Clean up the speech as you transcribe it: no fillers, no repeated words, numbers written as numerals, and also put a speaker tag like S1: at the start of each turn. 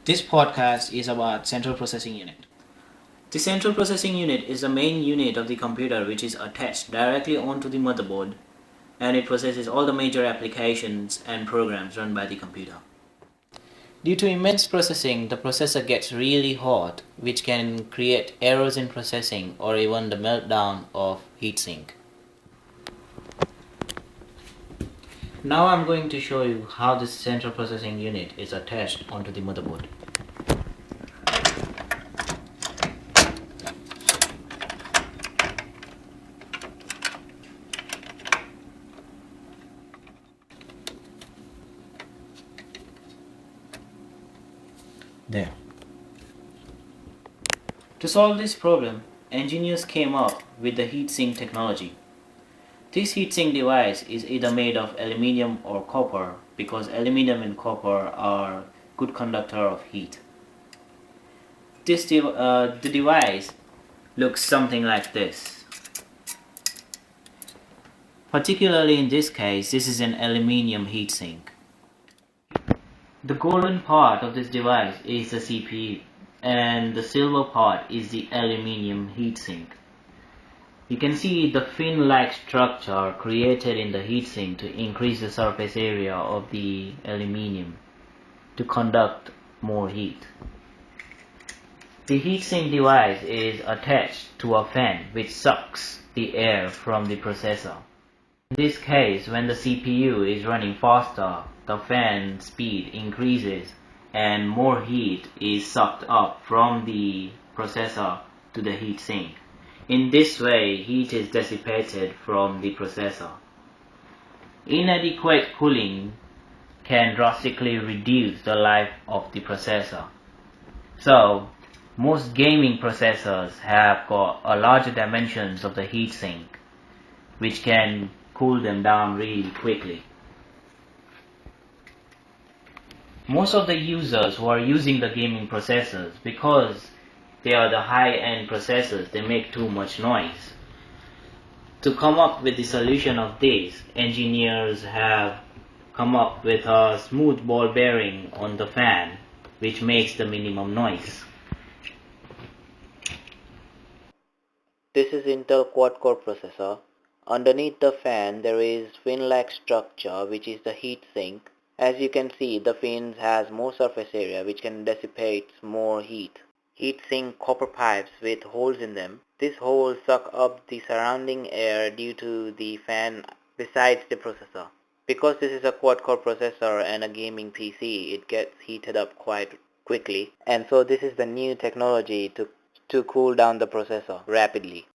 S1: This podcast is about Central Processing Unit. The Central Processing Unit is the main unit of the computer which is attached directly onto the motherboard, and it processes all the major applications and programs run by the computer. Due to immense processing, the processor gets really hot, which can create errors in processing or even the meltdown of heatsink. Now I'm going to show you how this Central Processing Unit is attached onto the motherboard. There. To solve this problem, engineers came up with the heatsink technology. This heatsink device is either made of aluminium or copper because aluminium and copper are good conductor of heat. The device looks something like this. Particularly in this case, this is an aluminium heatsink. The golden part of this device is the CPU, and the silver part is the aluminium heatsink. You can see the fin-like structure created in the heatsink to increase the surface area of the aluminium to conduct more heat. The heatsink device is attached to a fan which sucks the air from the processor. In this case, when the CPU is running faster, the fan speed increases and more heat is sucked up from the processor to the heatsink. In this way, heat is dissipated from the processor. Inadequate cooling can drastically reduce the life of the processor. So, most gaming processors have got a larger dimensions of the heatsink, which can cool them down really quickly. Most of the users who are using the gaming processors, because they are the high-end processors, they make too much noise. To come up with the solution of this, engineers have come up with a smooth ball bearing on the fan, which makes the minimum noise.
S2: This is Intel quad-core processor. Underneath the fan there is fin-like structure which is the heat sink. As you can see, the fins has more surface area which can dissipate more heat. Heat sink copper pipes with holes in them. These holes suck up the surrounding air due to the fan besides the processor. Because this is a quad-core processor and a gaming PC, it gets heated up quite quickly, and so this is the new technology to cool down the processor rapidly.